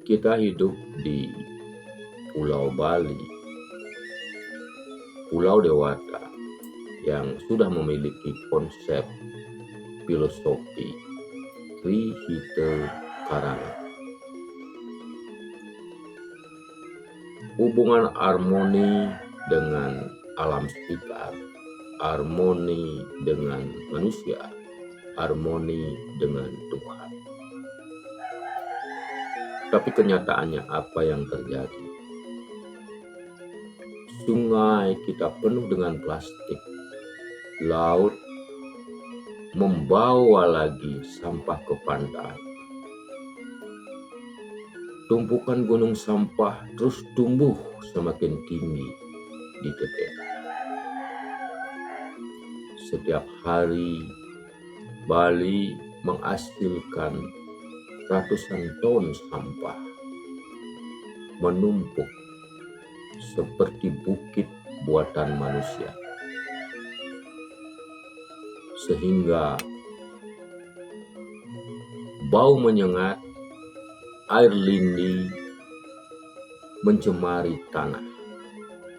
Kita hidup di Pulau Bali, Pulau Dewata yang sudah memiliki konsep filosofi Trihita Karana. Hubungan harmoni dengan alam sekitar, harmoni dengan manusia, harmoni dengan Tuhan. Tapi kenyataannya apa yang terjadi? Sungai kita penuh dengan plastik, laut membawa lagi sampah ke pantai. Tumpukan gunung sampah terus tumbuh semakin tinggi di TPA. Setiap hari Bali menghasilkan ratusan ton sampah menumpuk seperti bukit buatan manusia, sehingga bau menyengat, air lindi mencemari tanah.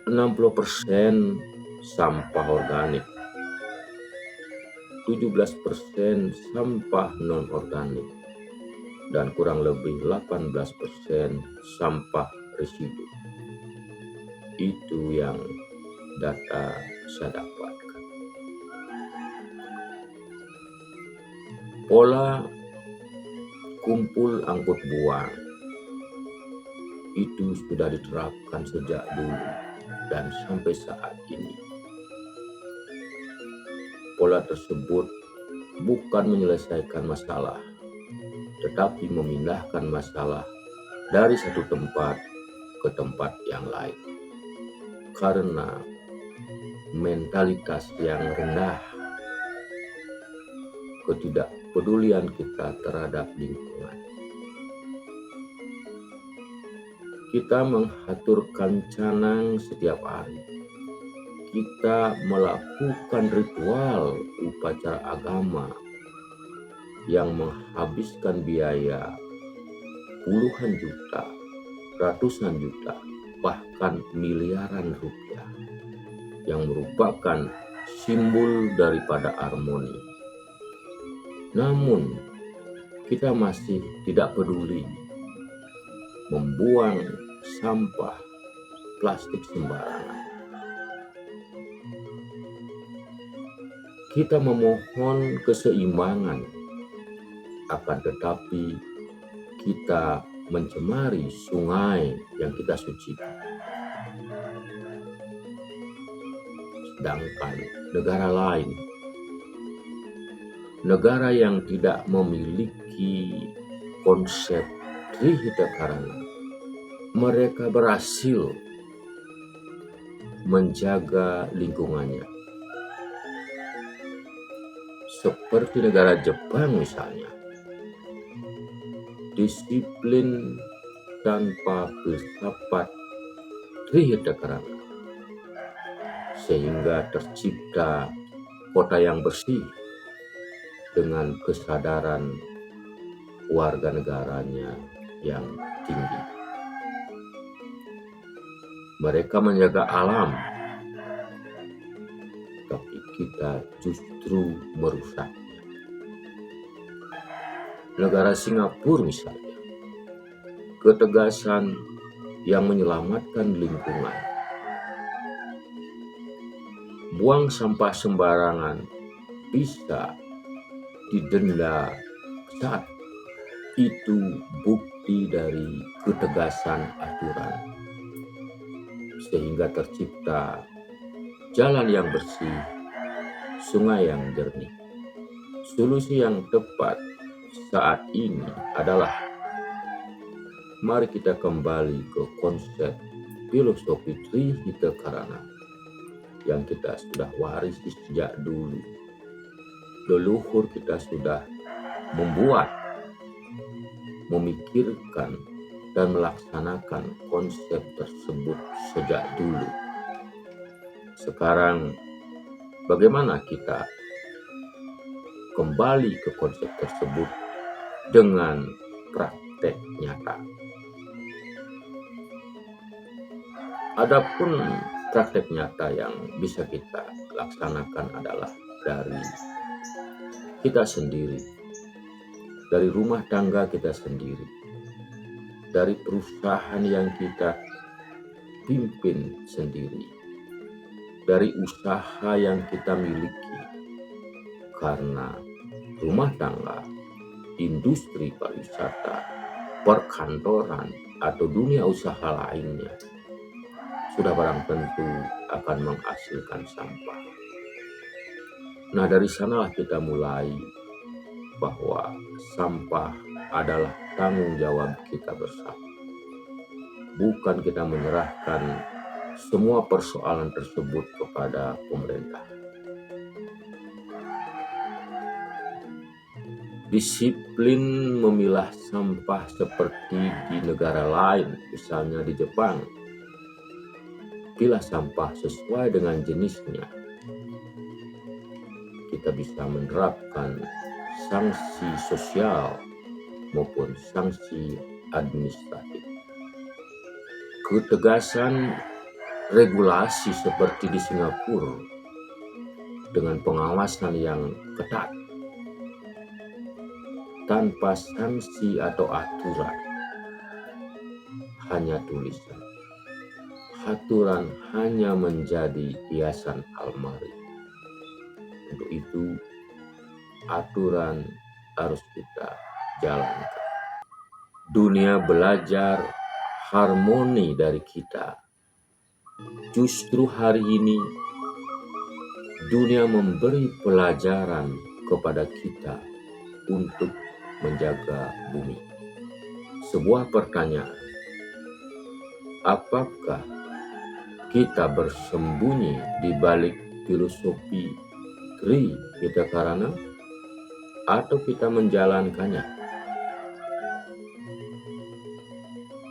60% sampah organik, 17% sampah non-organik, dan kurang lebih 18% sampah residu. Itu yang data saya dapatkan. Pola kumpul angkut buang itu sudah diterapkan sejak dulu dan sampai saat ini. Pola tersebut bukan menyelesaikan masalah, tetapi memindahkan masalah dari satu tempat ke tempat yang lain. Karena mentalitas yang rendah, ketidakpedulian kita terhadap lingkungan. Kita menghaturkan canang setiap hari. Kita melakukan ritual upacara agama yang menghabiskan biaya puluhan juta, ratusan juta, bahkan miliaran rupiah, yang merupakan simbol daripada harmoni. Namun, kita masih tidak peduli membuang sampah plastik sembarangan. Kita memohon keseimbangan, akan tetapi kita mencemari sungai yang kita sucikan. Sedangkan negara lain, negara yang tidak memiliki konsep Trihita Karana, mereka berhasil menjaga lingkungannya. Seperti negara Jepang misalnya, disiplin tanpa filsafat Trihita Karana, sehingga tercipta kota yang bersih dengan kesadaran warga negaranya yang tinggi. Mereka menjaga alam, tapi kita justru merusaknya. Negara Singapura misalnya, ketegasan yang menyelamatkan lingkungan. Buang sampah sembarangan bisa didenda saat itu bukti dari ketegasan aturan, sehingga tercipta jalan yang bersih, sungai yang jernih. Solusi yang tepat saat ini adalah mari kita kembali ke konsep filosofi Trihita Karana yang kita sudah warisi sejak dulu. Leluhur kita sudah membuat, memikirkan, dan melaksanakan konsep tersebut sejak dulu. Sekarang, bagaimana kita kembali ke konsep tersebut dengan prakteknya? nyata. Adapun praktek nyata yang bisa kita laksanakan adalah dari kita sendiri, dari rumah tangga kita sendiri, dari perusahaan yang kita pimpin sendiri, dari usaha yang kita miliki. Karena rumah tangga, industri pariwisata, perkantoran, atau dunia usaha lainnya sudah barang tentu akan menghasilkan sampah. Nah, dari sanalah kita mulai bahwa sampah adalah tanggung jawab kita bersama. Bukan kita menyerahkan semua persoalan tersebut kepada pemerintah. Disiplin memilah sampah seperti di negara lain, misalnya di Jepang. Pilah sampah sesuai dengan jenisnya. Kita bisa menerapkan sanksi sosial maupun sanksi administratif. Ketegasan regulasi seperti di Singapura dengan pengawasan yang ketat tanpa sanksi atau aturan, hanya tulisan. Aturan hanya menjadi hiasan almari. Untuk itu, aturan harus kita jalankan. Dunia belajar harmoni dari kita. Justru hari ini, dunia memberi pelajaran kepada kita untuk menjaga bumi. Sebuah pertanyaan, apakah kita bersembunyi di balik filosofi Tri Hitakarana atau kita menjalankannya?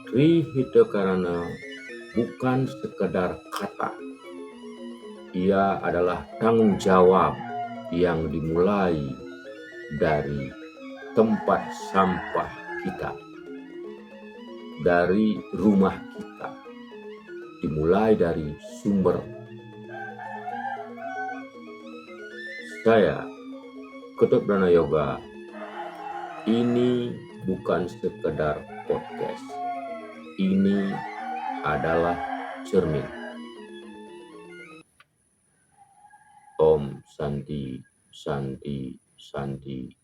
Tri Hitakarana bukan sekedar kata. Ia adalah tanggung jawab yang dimulai dari tempat sampah kita, dari rumah kita, dimulai dari sumber. Saya, Ketut Brana Yoga, ini bukan sekedar podcast. Ini adalah cermin. Om Santi, Santi, Santi.